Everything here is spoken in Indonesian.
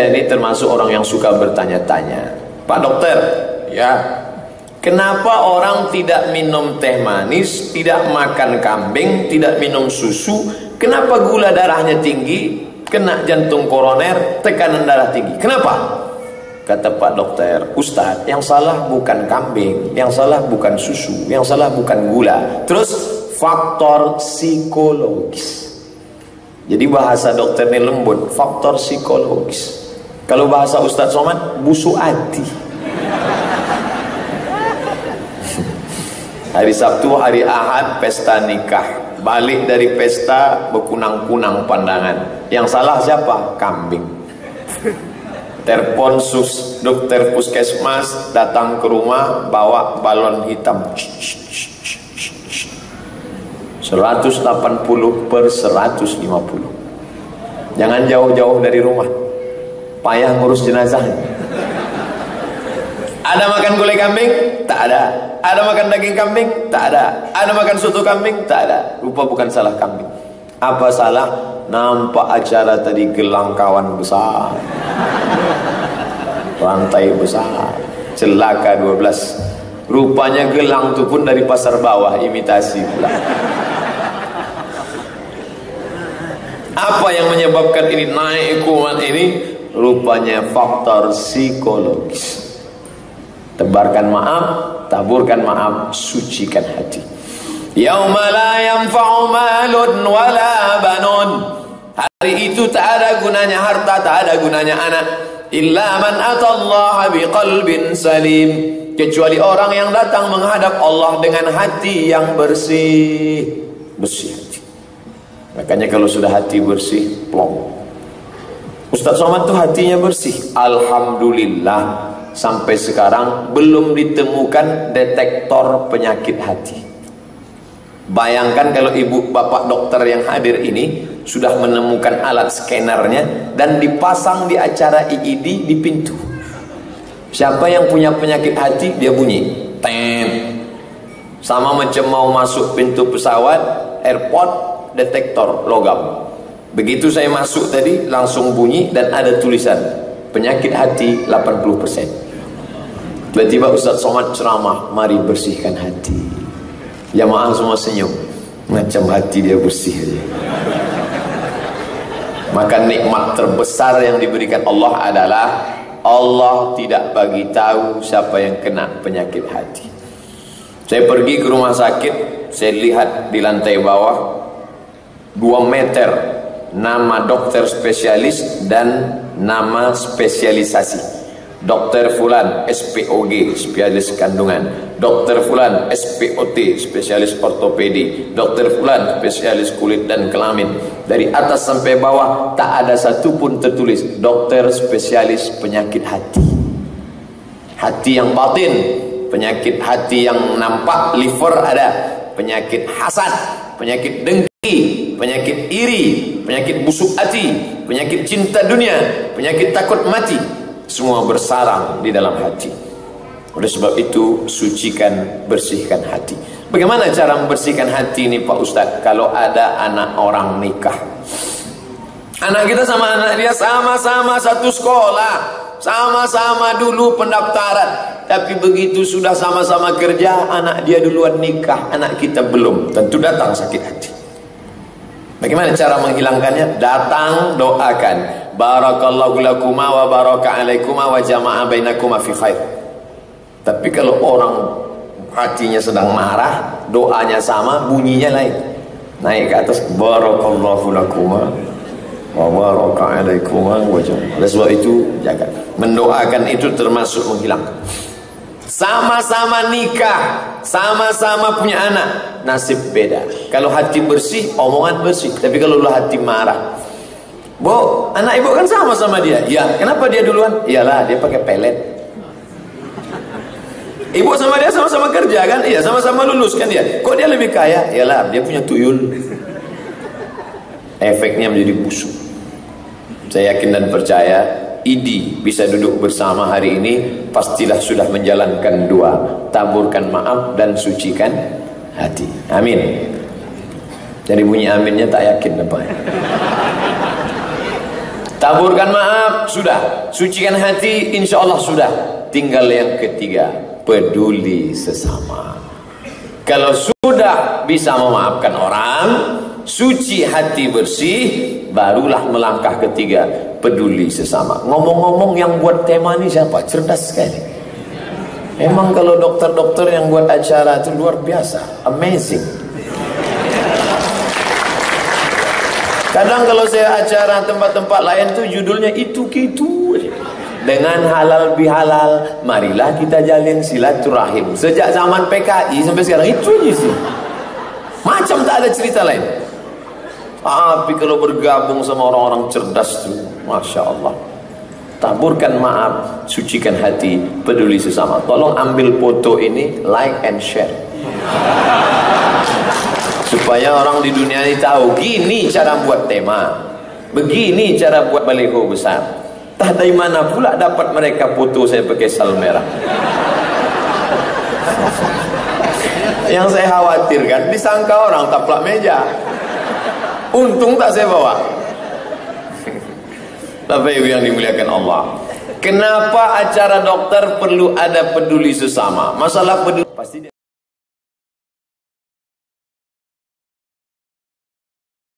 ini termasuk orang yang suka bertanya-tanya. Pak dokter, ya, kenapa orang tidak minum teh manis, tidak makan kambing, tidak minum susu? Kenapa gula darahnya tinggi, kena jantung koroner, tekanan darah tinggi? Kenapa? Kata Pak dokter, Ustadz, yang salah bukan kambing, yang salah bukan susu, yang salah bukan gula. Terus faktor psikologis. Jadi bahasa dokter ini lembut, faktor psikologis. Kalau bahasa Ustadz Somad, busuk hati. Hari Sabtu, hari Ahad, pesta nikah. Balik dari pesta, berkunang-kunang pandangan. Yang salah siapa? Kambing. Telepon dokter puskesmas, datang ke rumah, bawa balon hitam. 180/150. Jangan jauh-jauh dari rumah, payah ngurus jenazah. Ada makan gulai kambing? Tak ada. Ada makan daging kambing? Tak ada. Ada makan soto kambing? Tak ada. Rupa bukan salah kambing. Apa salah? Nampak acara tadi gelang kawan besar, rantai besar, celaka 12. Rupanya gelang itu pun dari pasar bawah, imitasi pula. Apa yang menyebabkan ini naik kuat ini? Rupanya faktor psikologis. Tebarkan maaf, taburkan maaf, sucikan hati. Yauma la yanfa'u malun wala banun. Hari itu tak ada gunanya harta, tak ada gunanya anak. Illa man atallaha biqalbin salim. Kecuali orang yang datang menghadap Allah dengan hati yang bersih. Bersih hati. Makanya kalau sudah hati bersih, plong. Ustaz Somad tuh hatinya bersih. Alhamdulillah, sampai sekarang belum ditemukan detektor penyakit hati. Bayangkan kalau ibu bapak dokter yang hadir ini sudah menemukan alat scannernya dan dipasang di acara IID di pintu. Siapa yang punya penyakit hati, dia bunyi ten. Sama macam mau masuk pintu pesawat, airport, detektor logam. Begitu saya masuk tadi langsung bunyi dan ada tulisan penyakit hati 80%. Tiba-tiba Ustaz Somad ceramah, mari bersihkan hati. Jamaah semua senyum, macam hati dia bersih aja. Maka nikmat terbesar yang diberikan Allah adalah Allah tidak bagi tahu siapa yang kena penyakit hati. Saya pergi ke rumah sakit, saya lihat di lantai bawah 2 meter nama dokter spesialis dan nama spesialisasi. Dokter Fulan SPOG, spesialis kandungan. Dokter Fulan SPOT, spesialis ortopedi. Dokter Fulan spesialis kulit dan kelamin. Dari atas sampai bawah tak ada satupun tertulis dokter spesialis penyakit hati. Hati yang batin, penyakit hati yang nampak, liver ada, penyakit hasad, penyakit dengki, penyakit iri, penyakit busuk hati, penyakit cinta dunia, penyakit takut mati, semua bersarang di dalam hati. Oleh sebab itu, sucikan, bersihkan hati. Bagaimana cara membersihkan hati ini Pak Ustadz? Kalau ada anak orang nikah, anak kita sama anak dia sama-sama satu sekolah, sama-sama dulu pendaftaran, tapi begitu sudah sama-sama kerja, anak dia duluan nikah, anak kita belum, tentu datang sakit hati. Bagaimana cara menghilangkannya? Datang, doakan. Barakallahu lakuma wa baraka alaikuma wa jama'a bainakuma fi khair. Tapi kalau orang hatinya sedang marah, doanya sama, bunyinya lain. Naik ke atas, barakallahu lakuma wa baraka alaikuma wa jama'a. Oleh sebab itu, jaga. Mendoakan itu termasuk menghilangkan. Sama-sama nikah, sama-sama punya anak, nasib beda. Kalau hati bersih, omongan bersih. Tapi kalau hati marah, Bu, anak ibu kan sama-sama dia. Ya, kenapa dia duluan? Iyalah, dia pakai pelet. Ibu sama dia sama-sama kerja kan? Iya, sama-sama lulus kan dia. Kok dia lebih kaya? Iyalah, dia punya tuyul. Efeknya menjadi busuk. Saya yakin dan percaya ID bisa duduk bersama hari ini, pastilah sudah menjalankan dua, taburkan maaf dan sucikan hati. Amin. Jadi bunyi aminnya tak yakin apa. Taburkan maaf, sudah. Sucikan hati, insya Allah sudah. Tinggal yang ketiga, peduli sesama. Kalau sudah bisa memaafkan orang, suci hati bersih, barulah melangkah ketiga, peduli sesama. Ngomong-ngomong yang buat tema ini siapa? Cerdas sekali. Emang kalau dokter-dokter yang buat acara itu luar biasa, amazing. Kadang kalau saya acara tempat-tempat lain tuh judulnya itu-gitu. Dengan halal bihalal, marilah kita jalin silaturahim. Sejak zaman PKI sampai sekarang itu aja sih. Macam tak ada cerita lain. Tapi kalau bergabung sama orang-orang cerdas tuh, Masya Allah. Taburkan maaf, sucikan hati, peduli sesama. Tolong ambil foto ini, like and share. Supaya orang di dunia ini tahu, gini cara buat tema, begini cara buat baliho besar. Entah dari mana pula dapat mereka foto saya pakai sal merah. Yang saya khawatirkan, disangka orang taplak meja. Untung tak saya bawa. Bapak Ibu yang dimuliakan Allah, kenapa acara dokter perlu ada peduli sesama? Masalah peduli pasti